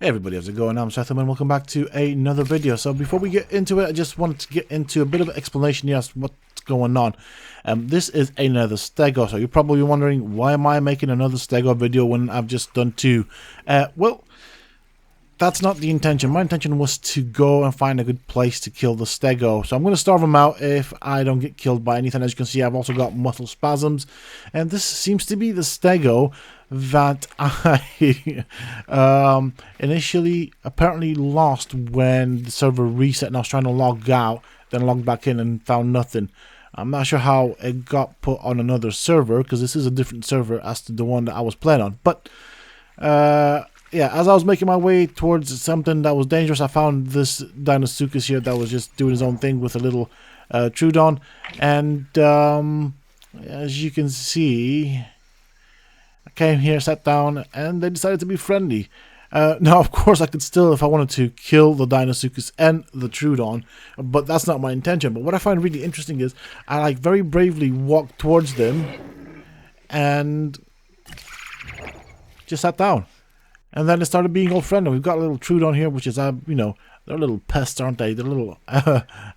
Hey everybody, how's it going? I'm Sethum and welcome back to another video. So before we get into it, I just wanted to get into a bit of an explanation here as to what's going on. This is another Stego, so you're probably wondering, why am I making another Stego video when I've just done two? Well, that's not the intention. My intention was to go and find a good place to kill the Stego. So I'm going to starve him out if I don't get killed by anything. As you can see, I've also got muscle spasms. And this seems to be the Stego that I initially apparently lost when the server reset and I was trying to log out, then log back in and found nothing. I'm not sure how it got put on another server, because this is a different server as to the one that I was playing on. But yeah, as I was making my way towards something that was dangerous, I found this Deinosuchus here that was just doing his own thing with a little Troodon. And as you can see, I came here, sat down, and they decided to be friendly. Now, of course, I could still, if I wanted to, kill the Deinosuchus and the Troodon, but that's not my intention. But what I find really interesting is I very bravely walked towards them and just sat down. And then it started being all friendly. We've got a little Troodon here, which is, you know, they're little pests, aren't they? They're little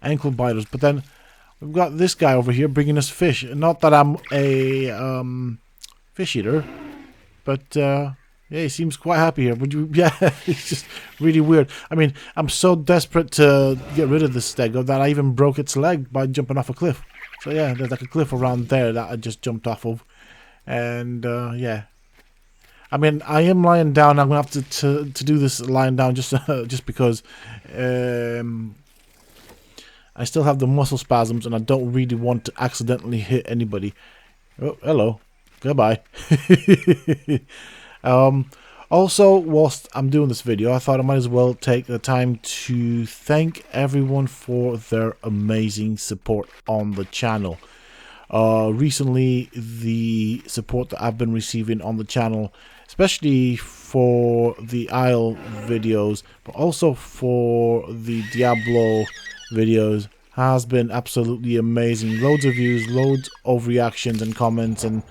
ankle biters. But then we've got this guy over here bringing us fish. Not that I'm a fish eater, but yeah, he seems quite happy here. Would you? Yeah, it's just really weird. I mean, I'm so desperate to get rid of this Stego that I even broke its leg by jumping off a cliff. So yeah, there's like a cliff around there that I just jumped off of, and yeah. I mean, I am lying down. I'm gonna have to do this lying down just because I still have the muscle spasms and I don't really want to accidentally hit anybody. Oh, hello. Goodbye. Also, whilst I'm doing this video, I thought I might as well take the time to thank everyone for their amazing support on the channel. Recently, the support that I've been receiving on the channel, especially for the ISLE videos, but also for the Diablo videos, has been absolutely amazing. Loads of views, loads of reactions and comments, and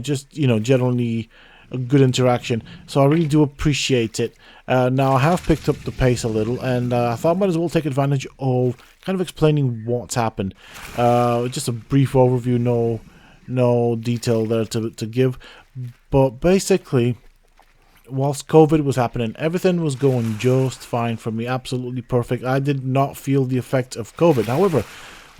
just, you know, generally a good interaction. So I really do appreciate it. Now I have picked up the pace a little, and I thought I might as well take advantage of kind of explaining what's happened. Just a brief overview, no detail there to give. But basically, whilst COVID was happening, everything was going just fine for me, absolutely perfect. I did not feel the effects of COVID. However,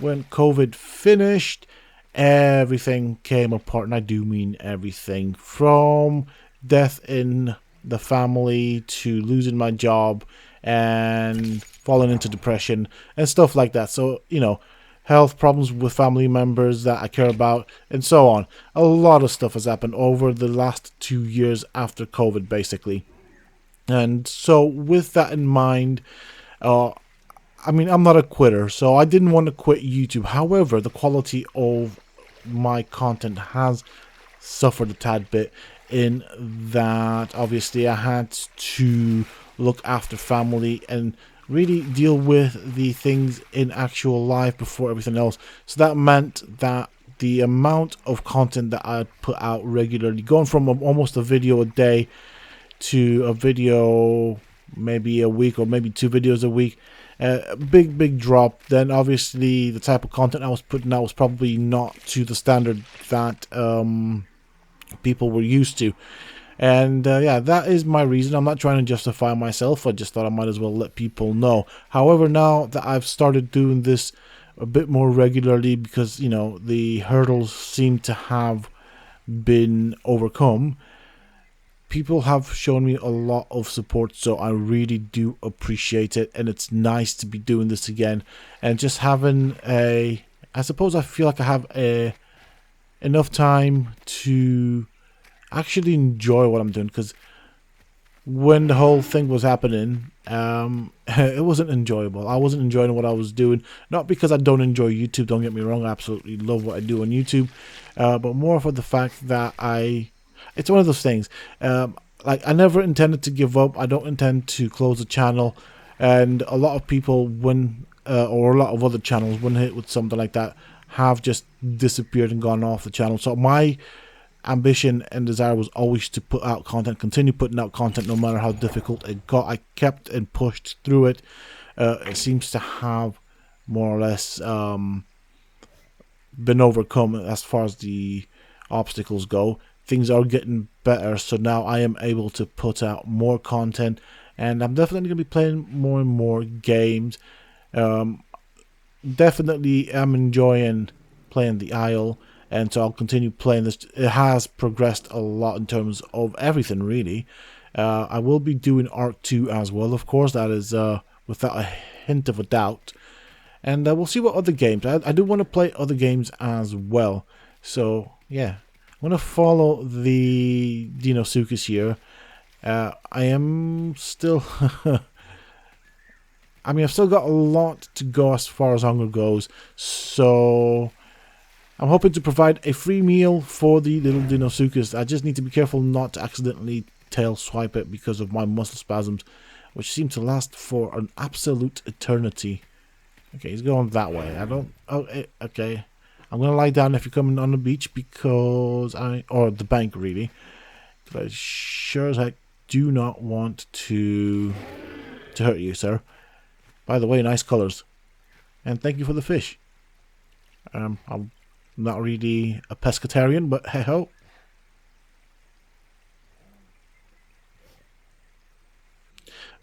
when COVID finished, everything came apart, and I do mean everything, from death in the family to losing my job and falling into depression and stuff like that. So, you know, health problems with family members that I care about and so on. A lot of stuff has happened over the last 2 years after COVID, basically. And so with that in mind, I mean, I'm not a quitter, so I didn't want to quit YouTube. However, the quality of my content has suffered a tad bit, in that obviously I had to look after family and really deal with the things in actual life before everything else. So that meant that the amount of content that I put out regularly, going from almost a video a day to a video maybe a week, or maybe 2 videos a week, a big drop. Then obviously the type of content I was putting out was probably not to the standard that people were used to. And yeah, that is my reason. I'm not trying to justify myself. I just thought I might as well let people know. However, now that I've started doing this a bit more regularly, because, you know, the hurdles seem to have been overcome, people have shown me a lot of support, so I really do appreciate it. And it's nice to be doing this again and just having I suppose I feel like I have enough time to actually enjoy what I'm doing, because when the whole thing was happening, it wasn't enjoyable. I wasn't enjoying what I was doing. Not because I don't enjoy YouTube, don't get me wrong, I absolutely love what I do on YouTube, but more for the fact that it's one of those things, like, I never intended to give up. I don't intend to close the channel, and a lot of people, when or a lot of other channels, when hit with something like that, have just disappeared and gone off the channel. So my ambition and desire was always to put out content, continue putting out content no matter how difficult it got. I kept and pushed through it. It seems to have more or less been overcome as far as the obstacles go. Things are getting better, so now I am able to put out more content, and I'm definitely going to be playing more and more games. Definitely am enjoying playing the Isle, and so I'll continue playing this. It has progressed a lot in terms of everything, really. I will be doing Arc 2 as well, of course. That is without a hint of a doubt. And we'll see what other games. I do want to play other games as well. So, yeah. I'm going to follow the Deinosuchus here. I am still... I mean, I've still got a lot to go as far as hunger goes. So, I'm hoping to provide a free meal for the little Deinosuchus. I just need to be careful not to accidentally tail swipe it because of my muscle spasms, which seem to last for an absolute eternity. Okay, he's going that way. I don't... Oh, okay. I'm going to lie down if you're coming on the beach because or the bank, really. Because I sure as heck do not want to hurt you, sir. By the way, nice colors. And thank you for the fish. I'm not really a pescatarian, but hey-ho.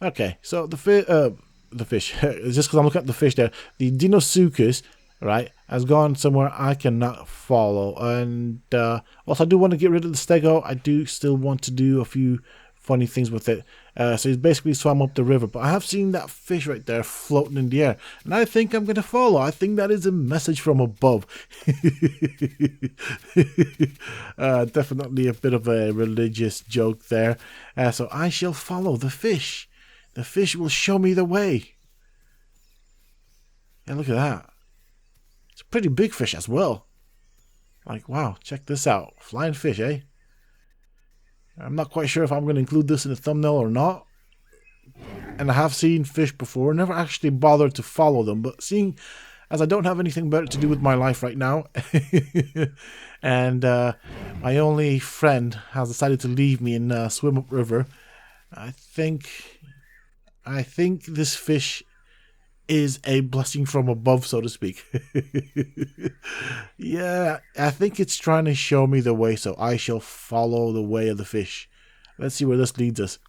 Okay, so the fish, it's just because I'm looking at the fish there. The Deinosuchus, right, has gone somewhere I cannot follow. And also, I do want to get rid of the Stego. I do still want to do a few funny things with it. So he's basically swam up the river. But I have seen that fish right there floating in the air. And I think I'm going to follow. I think that is a message from above. Definitely a bit of a religious joke there. So I shall follow the fish. The fish will show me the way. Yeah, look at that. It's a pretty big fish as well. Like, wow, check this out. Flying fish, eh? I'm not quite sure if I'm going to include this in the thumbnail or not. And I have seen fish before. Never actually bothered to follow them. But seeing as I don't have anything better to do with my life right now. And my only friend has decided to leave me and swim upriver. I think this fish is a blessing from above, so to speak. Yeah, I think it's trying to show me the way, so I shall follow the way of the fish. Let's see where this leads us.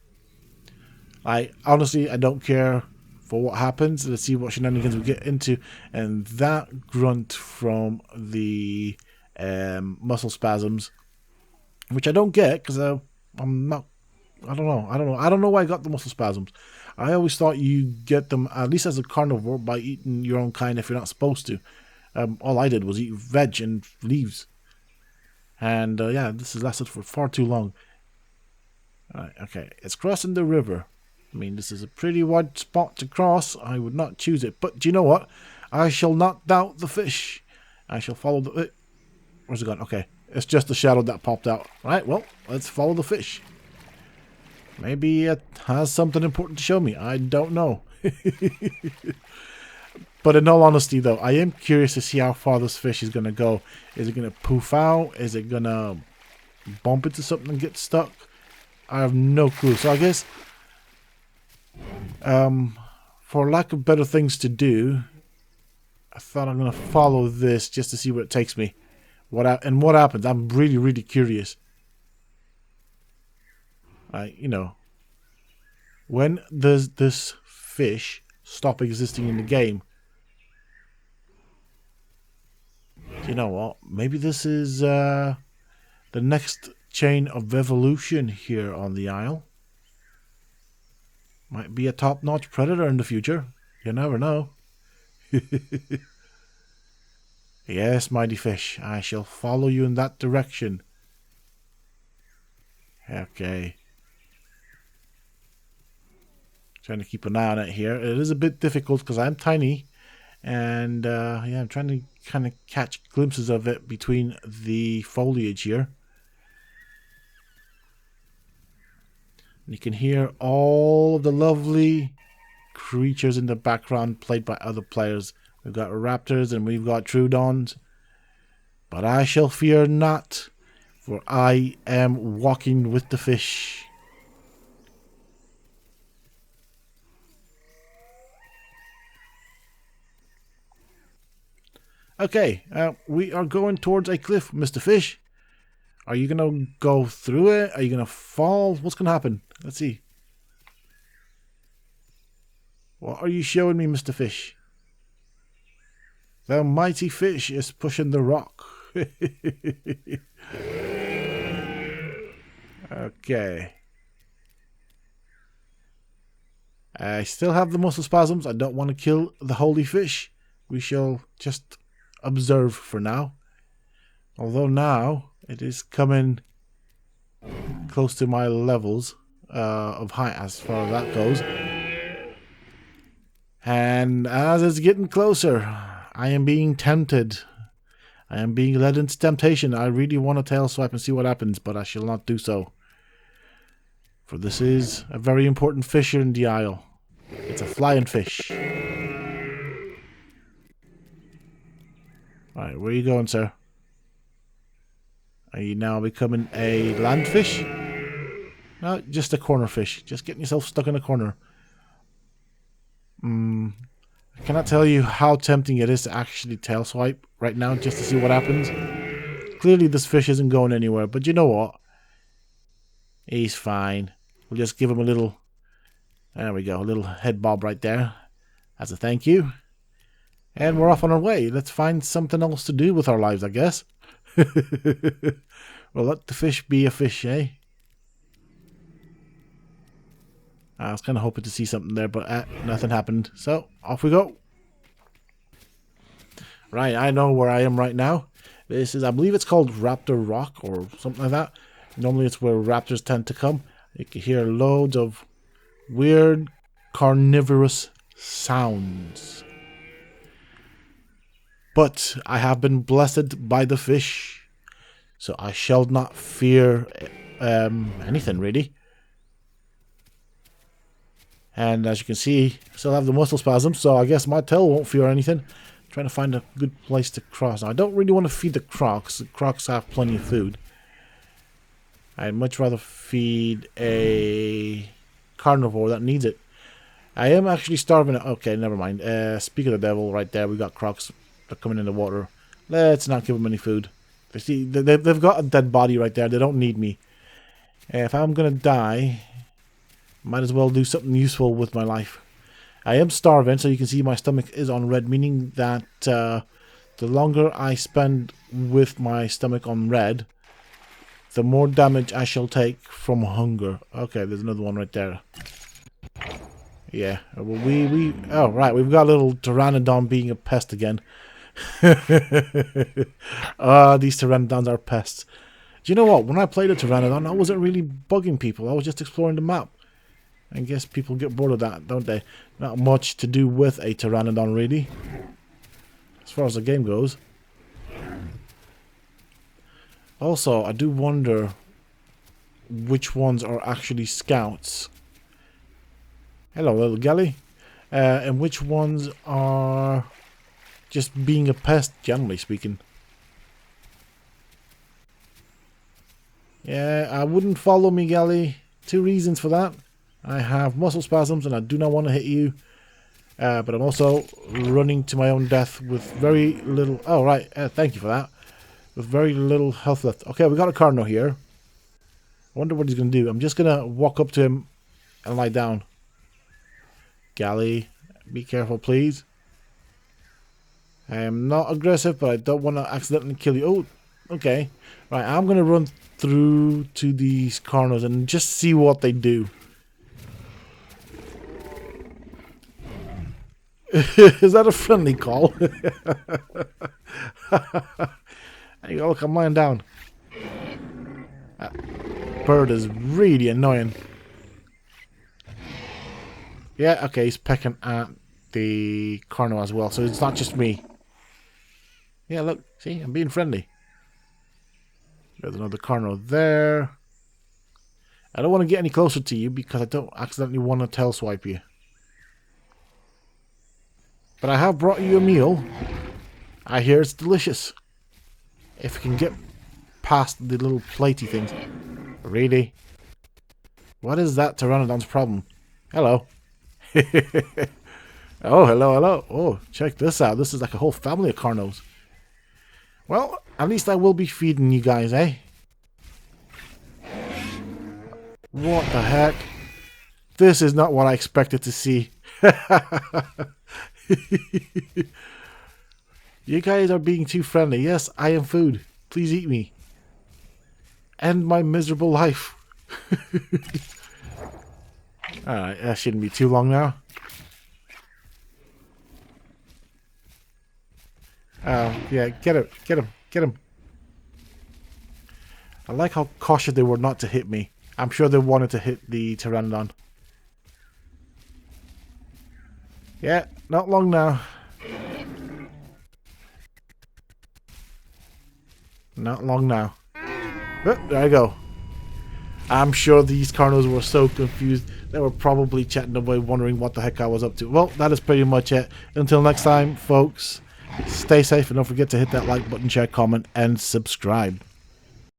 Honestly, I don't care for what happens. Let's see what shenanigans we get into. And that grunt from the muscle spasms, which I don't get because I'm not. I don't know why I got the muscle spasms. I always thought you get them, at least as a carnivore, by eating your own kind if you're not supposed to. All I did was eat veg and leaves. And yeah, this has lasted for far too long. Alright, okay, it's crossing the river. I mean, this is a pretty wide spot to cross. I would not choose it. But do you know what? I shall not doubt the fish. I shall follow the... Where's it gone? Okay, it's just the shadow that popped out. Right, well, let's follow the fish. Maybe it has something important to show me. I don't know. But in all honesty, though, I am curious to see how far this fish is going to go. Is it going to poof out? Is it going to bump into something and get stuck? I have no clue. So I guess, for lack of better things to do, I thought I'm going to follow this just to see where it takes me. What happens? I'm really, really curious. You know, when does this fish stop existing in the game? You know what? Maybe this is the next chain of evolution here on the Isle. Might be a top-notch predator in the future. You never know. Yes, mighty fish, I shall follow you in that direction. Okay. Trying to keep an eye on it here. It is a bit difficult because I'm tiny. And yeah, I'm trying to kind of catch glimpses of it between the foliage here. And you can hear all of the lovely creatures in the background played by other players. We've got raptors and we've got troodons. But I shall fear not, For I am walking with the fish. Okay, we are going towards a cliff, Mr. Fish. Are you gonna go through it? Are you gonna fall? What's gonna happen? Let's see. What are you showing me, Mr. Fish? The mighty fish is pushing the rock. Okay. I still have the muscle spasms. I don't want to kill the holy fish. We shall just observe for now. Although now it is coming close to my levels of height as far as that goes. And as it's getting closer, I am being tempted. I am being led into temptation. I really want to tail swipe and see what happens, but I shall not do so. For this is a very important fish here in the isle. It's a flying fish. Alright, where are you going, sir? Are you now becoming a land fish? No, just a corner fish. Just getting yourself stuck in a corner. I cannot tell you how tempting it is to actually tail swipe right now just to see what happens. Clearly this fish isn't going anywhere, but you know what? He's fine. We'll just give him a little... There we go, a little head bob right there. As a thank you. And we're off on our way. Let's find something else to do with our lives, I guess. Well, let the fish be a fish, eh? I was kind of hoping to see something there, but nothing happened. So, off we go. Right, I know where I am right now. This is, I believe it's called Raptor Rock or something like that. Normally it's where raptors tend to come. You can hear loads of weird carnivorous sounds. But I have been blessed by the fish, so I shall not fear anything really. And as you can see, I still have the muscle spasms, so I guess my tail won't fear anything. I'm trying to find a good place to cross. Now, I don't really want to feed the crocs. The crocs have plenty of food. I'd much rather feed a carnivore that needs it. I am actually starving. Okay, never mind. Speak of the devil, right there. We got crocs. They're coming in the water. Let's not give them any food. They see, they've got a dead body right there. They don't need me. If I'm going to die, might as well do something useful with my life. I am starving, so you can see my stomach is on red, meaning that the longer I spend with my stomach on red, the more damage I shall take from hunger. Okay, there's another one right there. Yeah, well, oh, right, we've got a little pteranodon being a pest again. These pteranodons are pests. Do you know what? When I played a pteranodon, I wasn't really bugging people. I was just exploring the map. I guess people get bored of that, don't they? Not much to do with a pteranodon, really. As far as the game goes. Also, I do wonder which ones are actually scouts. Hello, little galley. And which ones are just being a pest, generally speaking. Yeah, I wouldn't follow me, galley. 2 reasons for that. I have muscle spasms and I do not want to hit you. But I'm also running to my own death with very little... Oh, right. Thank you for that. With very little health left. Okay, we got a cardinal here. I wonder what he's going to do. I'm just going to walk up to him and lie down. Galley, be careful, please. I am not aggressive, but I don't want to accidentally kill you. Oh, okay. Right, I'm going to run through to these cardinals and just see what they do. Is that a friendly call? There you go, look, I'm lying down. That bird is really annoying. Yeah, okay, he's pecking at the corner as well, so it's not just me. Yeah, look, see, I'm being friendly. There's another corner there. I don't want to get any closer to you because I don't accidentally want to tail swipe you. But I have brought you a meal. I hear it's delicious. If you can get... past the little platey things. Really? What is that pteranodon's problem? Hello. Oh, hello, hello. Oh, check this out. This is like a whole family of carnos. Well, at least I will be feeding you guys, eh? What the heck? This is not what I expected to see. You guys are being too friendly. Yes, I am food. Please eat me. End my miserable life. Alright, that shouldn't be too long now. Yeah, get him, get him, get him. I like how cautious they were not to hit me. I'm sure they wanted to hit the pteranodon. Yeah, not long now. Not long now. Oh, there I go. I'm sure these carnos were so confused. They were probably chatting away wondering what the heck I was up to. Well, that is pretty much it. Until next time, folks, stay safe and don't forget to hit that like button, share, comment, and subscribe.